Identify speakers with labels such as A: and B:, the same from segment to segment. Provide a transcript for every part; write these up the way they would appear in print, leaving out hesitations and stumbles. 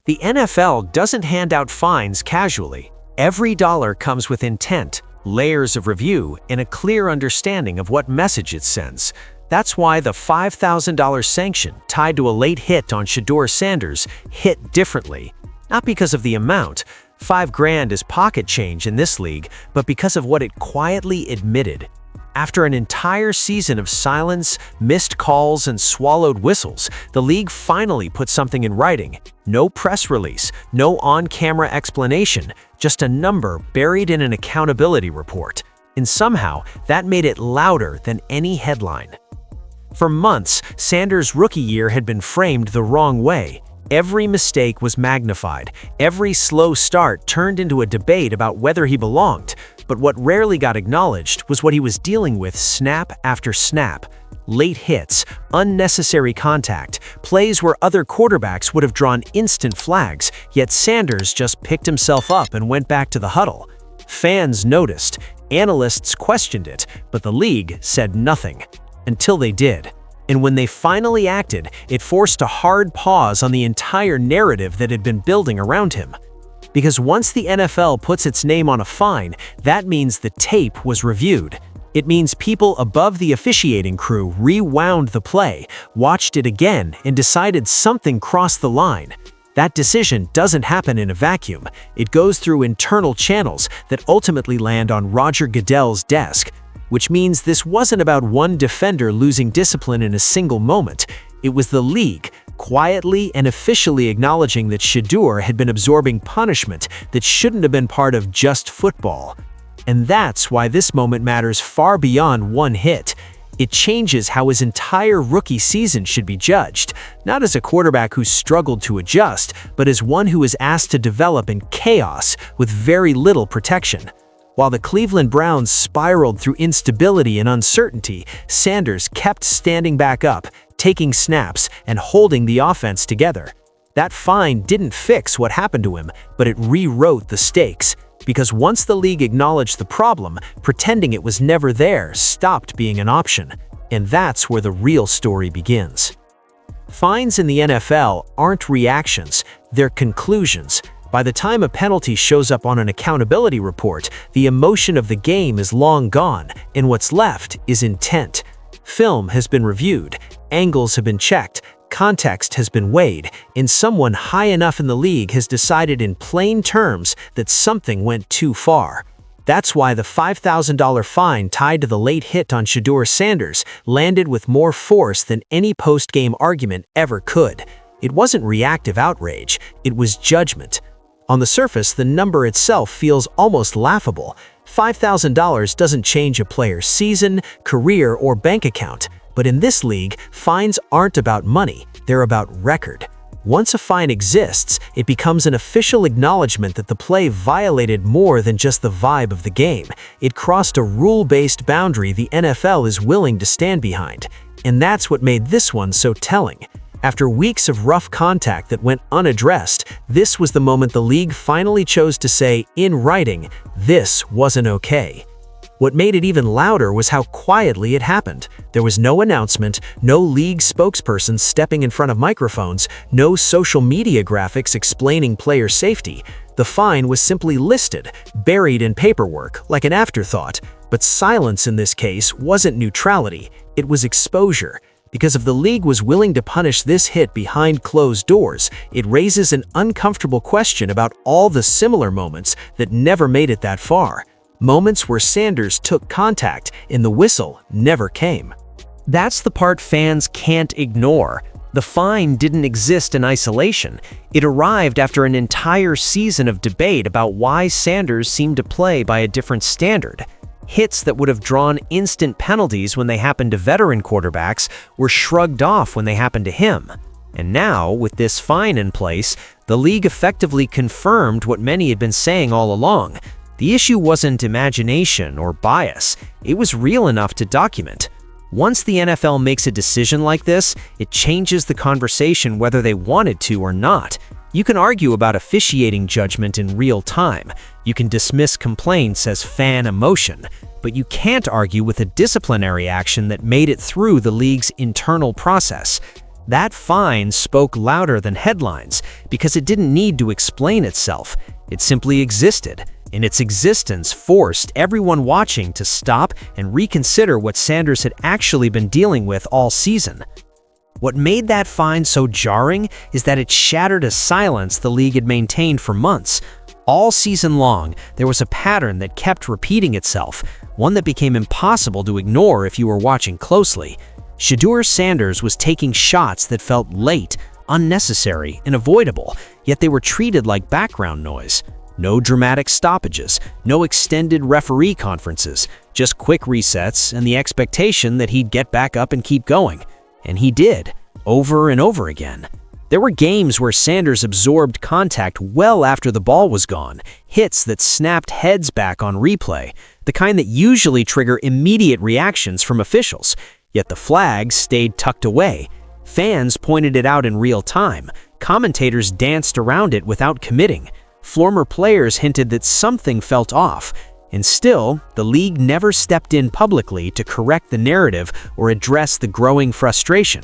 A: The NFL doesn't hand out fines casually. Every dollar comes with intent, layers of review, and a clear understanding of what message it sends. That's why the $5,000 sanction tied to a late hit on Shedeur Sanders hit differently. Not because of the amount, $5,000 is pocket change in this league, but because of what it quietly admitted. After an entire season of silence, missed calls, and swallowed whistles, the league finally put something in writing. No press release, no on-camera explanation, just a number buried in an accountability report. And somehow, that made it louder than any headline. For months, Sanders' rookie year had been framed the wrong way. Every mistake was magnified. Every slow start turned into a debate about whether he belonged. But what rarely got acknowledged was what he was dealing with snap after snap. Late hits, unnecessary contact, plays where other quarterbacks would have drawn instant flags, yet Sanders just picked himself up and went back to the huddle. Fans noticed, analysts questioned it, but the league said nothing. Until they did. And when they finally acted, it forced a hard pause on the entire narrative that had been building around him. Because once the NFL puts its name on a fine, that means the tape was reviewed. It means people above the officiating crew rewound the play, watched it again, and decided something crossed the line. That decision doesn't happen in a vacuum. It goes through internal channels that ultimately land on Roger Goodell's desk. Which means this wasn't about one defender losing discipline in a single moment. It was the league, quietly and officially acknowledging that Shedeur had been absorbing punishment that shouldn't have been part of just football. And that's why this moment matters far beyond one hit. It changes how his entire rookie season should be judged, not as a quarterback who struggled to adjust, but as one who was asked to develop in chaos with very little protection. While the Cleveland Browns spiraled through instability and uncertainty, Sanders kept standing back up, taking snaps, and holding the offense together. That fine didn't fix what happened to him, but it rewrote the stakes. Because once the league acknowledged the problem, pretending it was never there stopped being an option. And that's where the real story begins. Fines in the NFL aren't reactions, they're conclusions. By the time a penalty shows up on an accountability report, the emotion of the game is long gone, and what's left is intent. Film has been reviewed, angles have been checked, context has been weighed, and someone high enough in the league has decided in plain terms that something went too far. That's why the $5,000 fine tied to the late hit on Shedeur Sanders landed with more force than any post-game argument ever could. It wasn't reactive outrage, it was judgment. On the surface, the number itself feels almost laughable. $5,000 doesn't change a player's season, career, or bank account. But in this league, fines aren't about money, they're about record. Once a fine exists, it becomes an official acknowledgement that the play violated more than just the vibe of the game. It crossed a rule-based boundary the NFL is willing to stand behind. And that's what made this one so telling. After weeks of rough contact that went unaddressed, this was the moment the league finally chose to say, in writing, this wasn't okay. What made it even louder was how quietly it happened. There was no announcement, no league spokesperson stepping in front of microphones, no social media graphics explaining player safety. The fine was simply listed, buried in paperwork, like an afterthought. But silence in this case wasn't neutrality, it was exposure. Because if the league was willing to punish this hit behind closed doors, it raises an uncomfortable question about all the similar moments that never made it that far. Moments where Sanders took contact and the whistle never came. That's the part fans can't ignore. The fine didn't exist in isolation. It arrived after an entire season of debate about why Sanders seemed to play by a different standard. Hits that would have drawn instant penalties when they happened to veteran quarterbacks were shrugged off when they happened to him. And now, with this fine in place, the league effectively confirmed what many had been saying all along. The issue wasn't imagination or bias, it was real enough to document. Once the NFL makes a decision like this, it changes the conversation whether they wanted to or not. You can argue about officiating judgment in real time. You can dismiss complaints as fan emotion, but you can't argue with a disciplinary action that made it through the league's internal process. That fine spoke louder than headlines because it didn't need to explain itself. It simply existed, and its existence forced everyone watching to stop and reconsider what Sanders had actually been dealing with all season. What made that fine so jarring is that it shattered a silence the league had maintained for months. All season long, there was a pattern that kept repeating itself, one that became impossible to ignore if you were watching closely. Shedeur Sanders was taking shots that felt late, unnecessary, and avoidable, yet they were treated like background noise. No dramatic stoppages, no extended referee conferences, just quick resets and the expectation that he'd get back up and keep going. And he did, over and over again. There were games where Sanders absorbed contact well after the ball was gone, hits that snapped heads back on replay, the kind that usually trigger immediate reactions from officials. Yet the flags stayed tucked away. Fans pointed it out in real time. Commentators danced around it without committing. Former players hinted that something felt off. And still, the league never stepped in publicly to correct the narrative or address the growing frustration.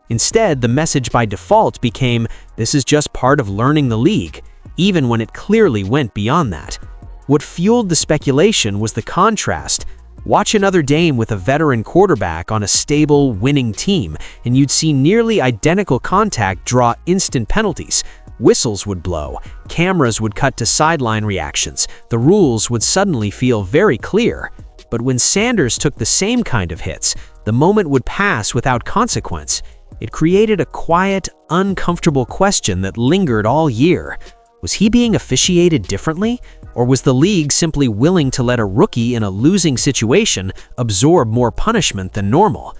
A: Instead, the message by default became, "This is just part of learning the league," even when it clearly went beyond that. What fueled the speculation was the contrast. Watch another game with a veteran quarterback on a stable, winning team, and you'd see nearly identical contact draw instant penalties. Whistles would blow, cameras would cut to sideline reactions, the rules would suddenly feel very clear. But when Sanders took the same kind of hits, the moment would pass without consequence. It created a quiet, uncomfortable question that lingered all year. Was he being officiated differently? Or was the league simply willing to let a rookie in a losing situation absorb more punishment than normal?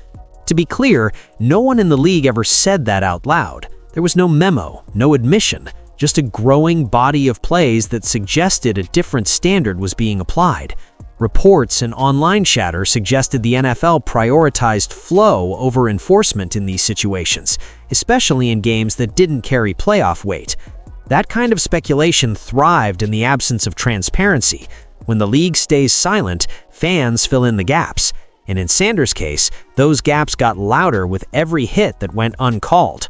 A: To be clear, no one in the league ever said that out loud. There was no memo, no admission, just a growing body of plays that suggested a different standard was being applied. Reports and online chatter suggested the NFL prioritized flow over enforcement in these situations, especially in games that didn't carry playoff weight. That kind of speculation thrived in the absence of transparency. When the league stays silent, fans fill in the gaps. And in Sanders' case, those gaps got louder with every hit that went uncalled.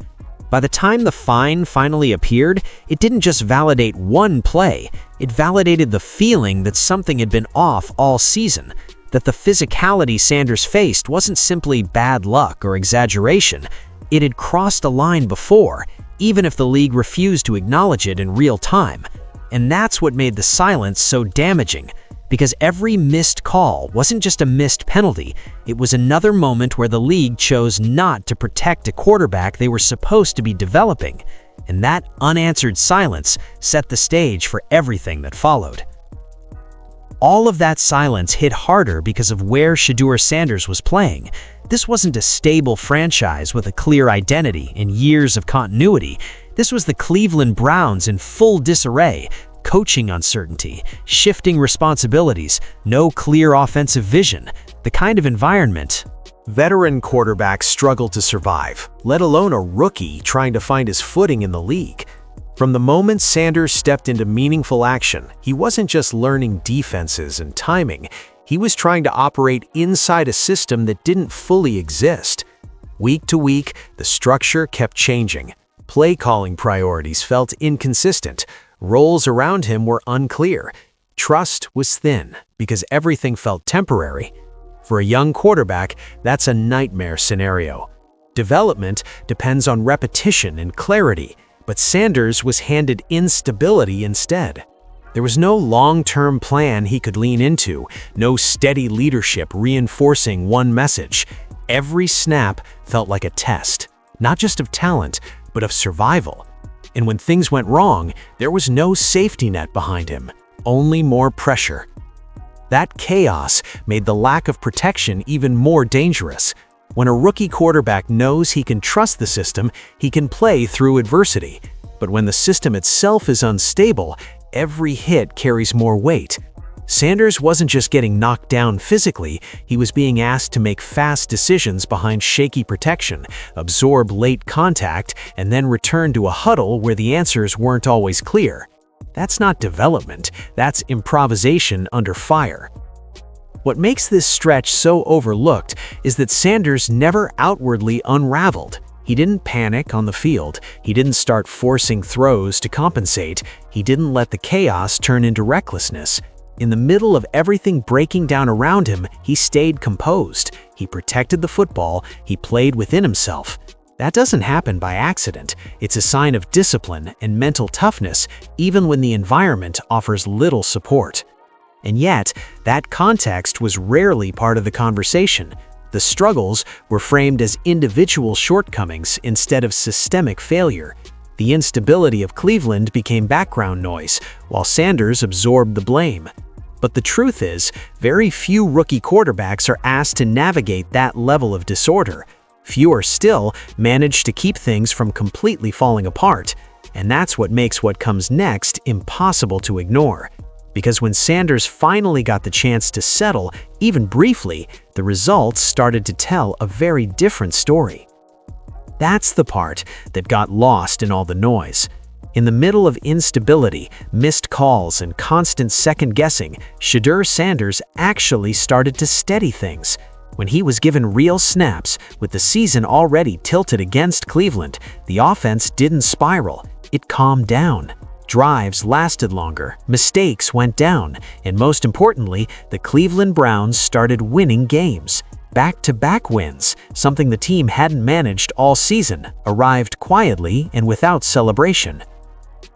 A: By the time the fine finally appeared, it didn't just validate one play, it validated the feeling that something had been off all season, that the physicality Sanders faced wasn't simply bad luck or exaggeration. It had crossed a line before, even if the league refused to acknowledge it in real time. And that's what made the silence so damaging. Because every missed call wasn't just a missed penalty, it was another moment where the league chose not to protect a quarterback they were supposed to be developing. And that unanswered silence set the stage for everything that followed. All of that silence hit harder because of where Shedeur Sanders was playing. This wasn't a stable franchise with a clear identity and years of continuity. This was the Cleveland Browns in full disarray. Coaching uncertainty, shifting responsibilities, no clear offensive vision, the kind of environment veteran quarterbacks struggle to survive, let alone a rookie trying to find his footing in the league. From the moment Sanders stepped into meaningful action, he wasn't just learning defenses and timing, he was trying to operate inside a system that didn't fully exist. Week to week, the structure kept changing. Play calling priorities felt inconsistent. Roles around him were unclear. Trust was thin because everything felt temporary. For a young quarterback, that's a nightmare scenario. Development depends on repetition and clarity, but Sanders was handed instability instead. There was no long-term plan he could lean into, no steady leadership reinforcing one message. Every snap felt like a test, not just of talent, but of survival. And when things went wrong, there was no safety net behind him, only more pressure. That chaos made the lack of protection even more dangerous. When a rookie quarterback knows he can trust the system, he can play through adversity. But when the system itself is unstable, every hit carries more weight. Sanders wasn't just getting knocked down physically, he was being asked to make fast decisions behind shaky protection, absorb late contact, and then return to a huddle where the answers weren't always clear. That's not development, that's improvisation under fire. What makes this stretch so overlooked is that Sanders never outwardly unraveled. He didn't panic on the field, he didn't start forcing throws to compensate, he didn't let the chaos turn into recklessness. In the middle of everything breaking down around him, he stayed composed. He protected the football, he played within himself. That doesn't happen by accident. It's a sign of discipline and mental toughness, even when the environment offers little support. And yet, that context was rarely part of the conversation. The struggles were framed as individual shortcomings instead of systemic failure. The instability of Cleveland became background noise, while Sanders absorbed the blame. But the truth is, very few rookie quarterbacks are asked to navigate that level of disorder. Fewer still manage to keep things from completely falling apart. And that's what makes what comes next impossible to ignore. Because when Sanders finally got the chance to settle, even briefly, the results started to tell a very different story. That's the part that got lost in all the noise. In the middle of instability, missed calls, and constant second-guessing, Shedeur Sanders actually started to steady things. When he was given real snaps, with the season already tilted against Cleveland, the offense didn't spiral, it calmed down. Drives lasted longer, mistakes went down, and most importantly, the Cleveland Browns started winning games. Back-to-back wins, something the team hadn't managed all season, arrived quietly and without celebration.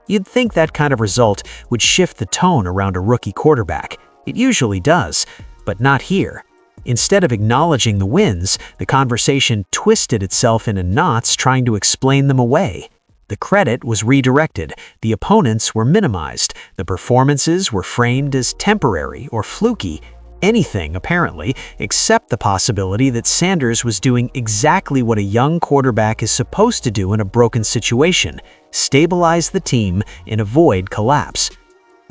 A: You'd think that kind of result would shift the tone around a rookie quarterback. It usually does, but not here. Instead of acknowledging the wins, the conversation twisted itself into knots trying to explain them away. The credit was redirected, the opponents were minimized, the performances were framed as temporary or fluky, anything, apparently, except the possibility that Sanders was doing exactly what a young quarterback is supposed to do in a broken situation: stabilize the team and avoid collapse.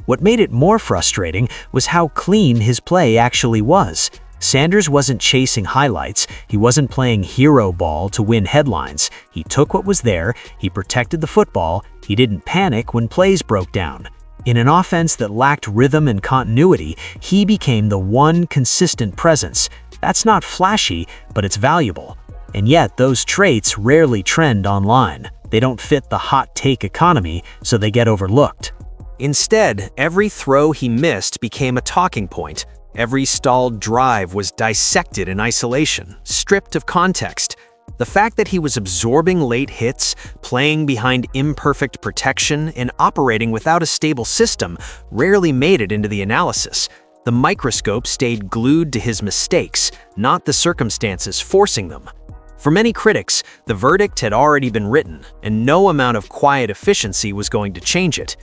A: What made it more frustrating was how clean his play actually was. Sanders wasn't chasing highlights, he wasn't playing hero ball to win headlines. He took what was there, he protected the football, he didn't panic when plays broke down. In an offense that lacked rhythm and continuity, he became the one consistent presence. That's not flashy, but it's valuable. And yet, those traits rarely trend online. They don't fit the hot take economy, so they get overlooked. Instead, every throw he missed became a talking point. Every stalled drive was dissected in isolation, stripped of context. The fact that he was absorbing late hits, playing behind imperfect protection, and operating without a stable system rarely made it into the analysis. The microscope stayed glued to his mistakes, not the circumstances forcing them. For many critics, the verdict had already been written, and no amount of quiet efficiency was going to change it.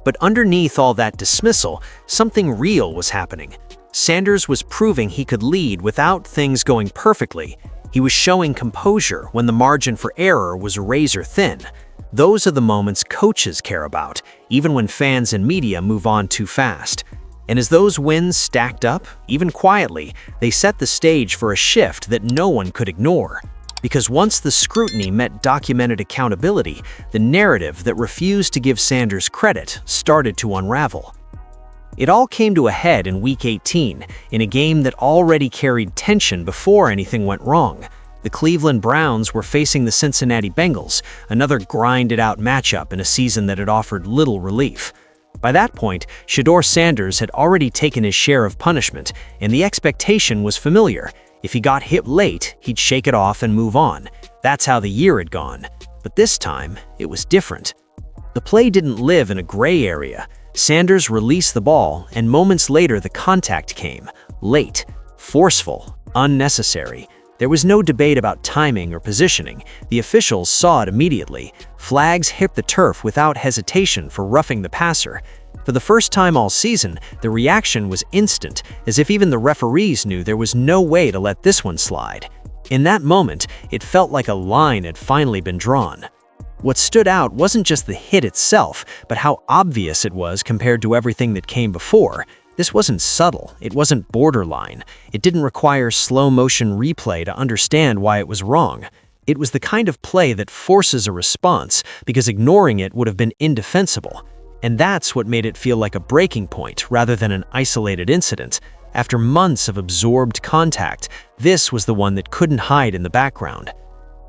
A: But underneath all that dismissal, something real was happening. Sanders was proving he could lead without things going perfectly. He was showing composure when the margin for error was razor thin. Those are the moments coaches care about, even when fans and media move on too fast. And as those wins stacked up, even quietly, they set the stage for a shift that no one could ignore. Because once the scrutiny met documented accountability, the narrative that refused to give Sanders credit started to unravel. It all came to a head in Week 18, in a game that already carried tension before anything went wrong. The Cleveland Browns were facing the Cincinnati Bengals, another grinded-out matchup in a season that had offered little relief. By that point, Shedeur Sanders had already taken his share of punishment, and the expectation was familiar. If he got hit late, he'd shake it off and move on. That's how the year had gone. But this time, it was different. The play didn't live in a gray area. Sanders released the ball, and moments later the contact came. Late, forceful, unnecessary. There was no debate about timing or positioning. The officials saw it immediately. Flags hit the turf without hesitation for roughing the passer. For the first time all season, the reaction was instant, as if even the referees knew there was no way to let this one slide. In that moment, it felt like a line had finally been drawn. What stood out wasn't just the hit itself, but how obvious it was compared to everything that came before. This wasn't subtle, it wasn't borderline. It didn't require slow-motion replay to understand why it was wrong. It was the kind of play that forces a response, because ignoring it would have been indefensible. And that's what made it feel like a breaking point rather than an isolated incident. After months of absorbed contact, this was the one that couldn't hide in the background.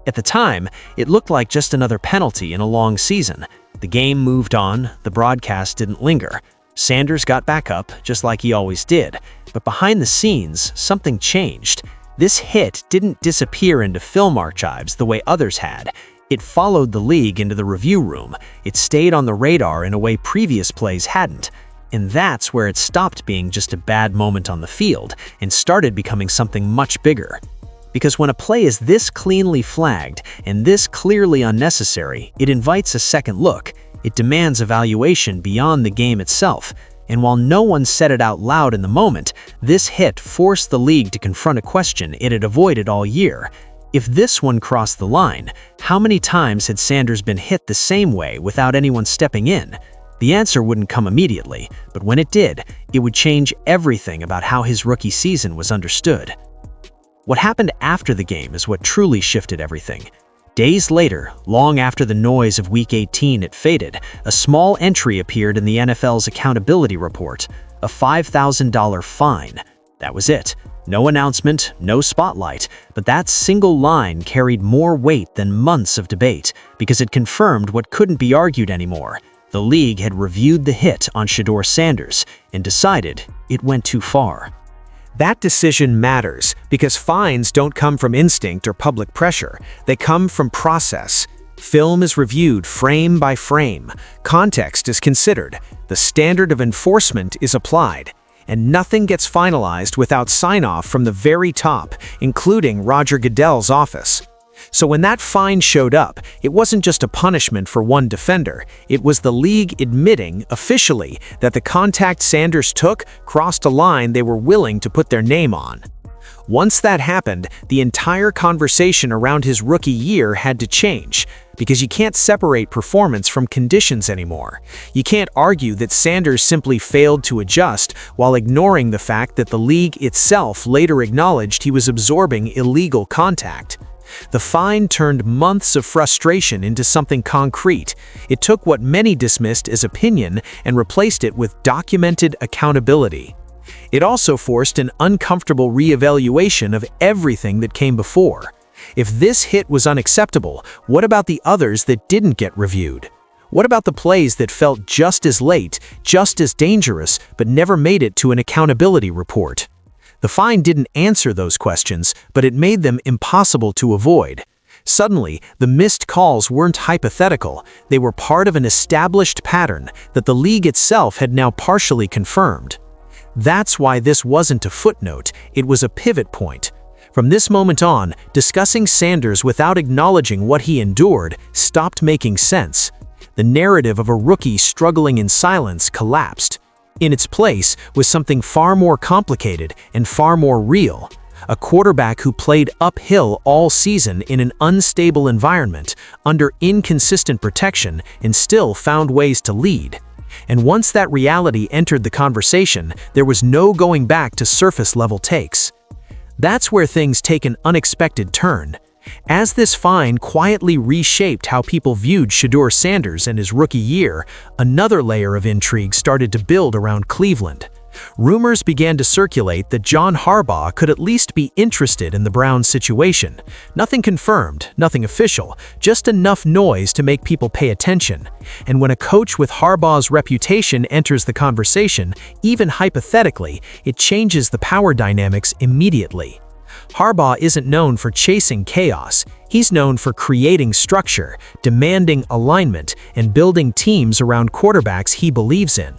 A: At the time, it looked like just another penalty in a long season. The game moved on, the broadcast didn't linger. Sanders got back up, just like he always did. But behind the scenes, something changed. This hit didn't disappear into film archives the way others had. It followed the league into the review room. It stayed on the radar in a way previous plays hadn't. And that's where it stopped being just a bad moment on the field and started becoming something much bigger. Because when a play is this cleanly flagged and this clearly unnecessary, it invites a second look. It demands evaluation beyond the game itself. And while no one said it out loud in the moment, this hit forced the league to confront a question it had avoided all year. If this one crossed the line, how many times had Sanders been hit the same way without anyone stepping in? The answer wouldn't come immediately, but when it did, it would change everything about how his rookie season was understood. What happened after the game is what truly shifted everything. Days later, long after the noise of Week 18 had faded, a small entry appeared in the NFL's accountability report, a $5,000 fine. That was it. No announcement, no spotlight, but that single line carried more weight than months of debate because it confirmed what couldn't be argued anymore. The league had reviewed the hit on Shedeur Sanders and decided it went too far. That decision matters because fines don't come from instinct or public pressure. They come from process. Film is reviewed frame by frame. Context is considered. The standard of enforcement is applied. And nothing gets finalized without sign-off from the very top, including Roger Goodell's office. So when that fine showed up, it wasn't just a punishment for one defender. It was the league admitting, officially, that the contact Sanders took crossed a line they were willing to put their name on. Once that happened, the entire conversation around his rookie year had to change, because you can't separate performance from conditions anymore. You can't argue that Sanders simply failed to adjust while ignoring the fact that the league itself later acknowledged he was absorbing illegal contact. The fine turned months of frustration into something concrete. It took what many dismissed as opinion and replaced it with documented accountability. It also forced an uncomfortable reevaluation of everything that came before. If this hit was unacceptable, what about the others that didn't get reviewed? What about the plays that felt just as late, just as dangerous, but never made it to an accountability report? The fine didn't answer those questions, but it made them impossible to avoid. Suddenly, the missed calls weren't hypothetical. They were part of an established pattern that the league itself had now partially confirmed. That's why this wasn't a footnote, it was a pivot point. From this moment on, discussing Sanders without acknowledging what he endured stopped making sense. The narrative of a rookie struggling in silence collapsed. In its place was something far more complicated and far more real. A quarterback who played uphill all season in an unstable environment, under inconsistent protection, and still found ways to lead. And once that reality entered the conversation, there was no going back to surface-level takes. That's where things take an unexpected turn. As this fine quietly reshaped how people viewed Shedeur Sanders and his rookie year, another layer of intrigue started to build around Cleveland. Rumors began to circulate that John Harbaugh could at least be interested in the Browns' situation. Nothing confirmed, nothing official, just enough noise to make people pay attention. And when a coach with Harbaugh's reputation enters the conversation, even hypothetically, it changes the power dynamics immediately. Harbaugh isn't known for chasing chaos. He's known for creating structure, demanding alignment, and building teams around quarterbacks he believes in.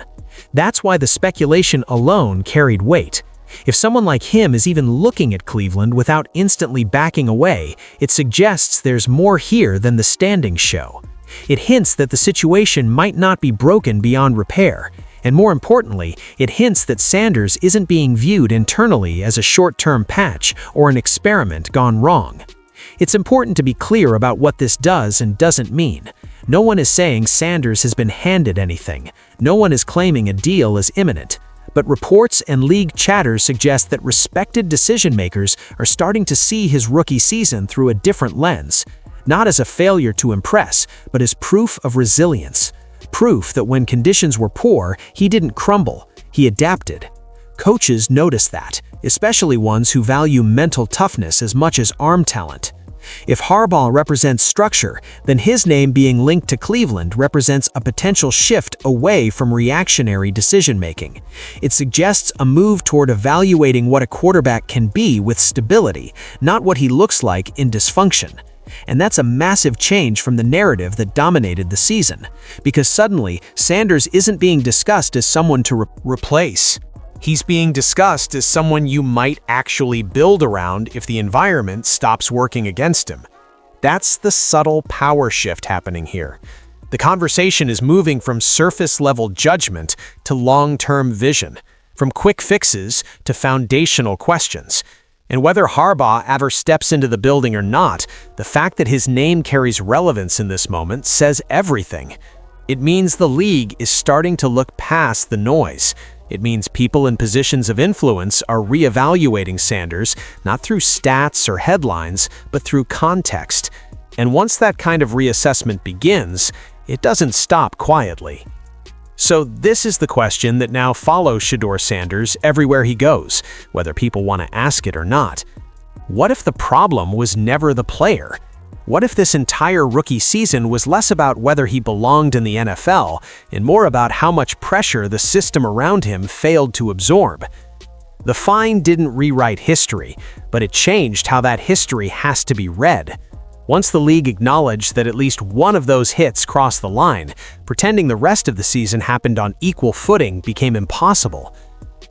A: That's why the speculation alone carried weight. If someone like him is even looking at Cleveland without instantly backing away, it suggests there's more here than the standings show. It hints that the situation might not be broken beyond repair. And more importantly, it hints that Sanders isn't being viewed internally as a short-term patch or an experiment gone wrong. It's important to be clear about what this does and doesn't mean. No one is saying Sanders has been handed anything. No one is claiming a deal is imminent. But reports and league chatter suggest that respected decision-makers are starting to see his rookie season through a different lens, not as a failure to impress, but as proof of resilience. Proof that when conditions were poor, he didn't crumble, he adapted. Coaches notice that, especially ones who value mental toughness as much as arm talent. If Harbaugh represents structure, then his name being linked to Cleveland represents a potential shift away from reactionary decision-making. It suggests a move toward evaluating what a quarterback can be with stability, not what he looks like in dysfunction. And that's a massive change from the narrative that dominated the season, because suddenly Sanders isn't being discussed as someone to replace. He's being discussed as someone you might actually build around if the environment stops working against him. That's the subtle power shift happening here. The conversation is moving from surface-level judgment to long-term vision, from quick fixes to foundational questions. And whether Harbaugh ever steps into the building or not, the fact that his name carries relevance in this moment says everything. It means the league is starting to look past the noise. It means people in positions of influence are reevaluating Sanders, not through stats or headlines, but through context. And once that kind of reassessment begins, it doesn't stop quietly. So this is the question that now follows Shedeur Sanders everywhere he goes, whether people want to ask it or not. What if the problem was never the player? What if this entire rookie season was less about whether he belonged in the NFL and more about how much pressure the system around him failed to absorb? The fine didn't rewrite history, but it changed how that history has to be read. Once the league acknowledged that at least one of those hits crossed the line, pretending the rest of the season happened on equal footing became impossible.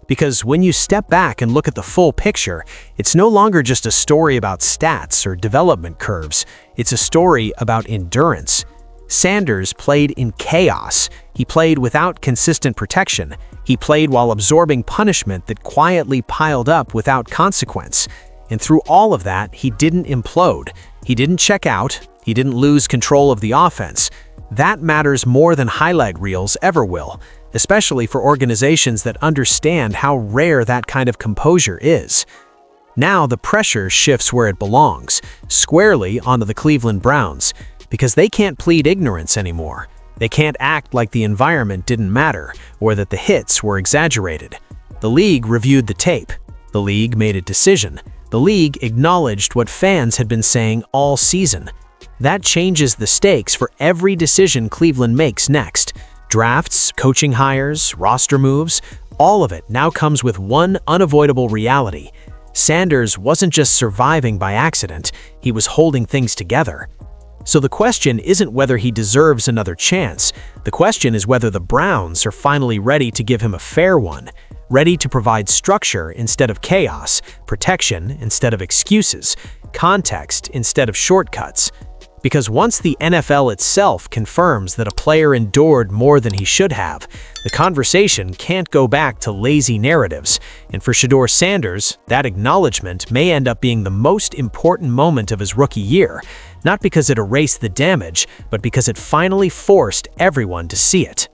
A: Because when you step back and look at the full picture, it's no longer just a story about stats or development curves. It's a story about endurance. Sanders played in chaos. He played without consistent protection. He played while absorbing punishment that quietly piled up without consequence. And through all of that, he didn't implode. He didn't check out. He didn't lose control of the offense. That matters more than highlight reels ever will, especially for organizations that understand how rare that kind of composure is. Now the pressure shifts where it belongs, squarely onto the Cleveland Browns, because they can't plead ignorance anymore. They can't act like the environment didn't matter or that the hits were exaggerated. The league reviewed the tape. The league made a decision. The league acknowledged what fans had been saying all season. That changes the stakes for every decision Cleveland makes next. Drafts, coaching hires, roster moves, all of it now comes with one unavoidable reality. Sanders wasn't just surviving by accident, he was holding things together. So the question isn't whether he deserves another chance. The question is whether the Browns are finally ready to give him a fair one, ready to provide structure instead of chaos, protection instead of excuses, context instead of shortcuts. Because once the NFL itself confirms that a player endured more than he should have, the conversation can't go back to lazy narratives. And for Shedeur Sanders, that acknowledgement may end up being the most important moment of his rookie year, not because it erased the damage, but because it finally forced everyone to see it.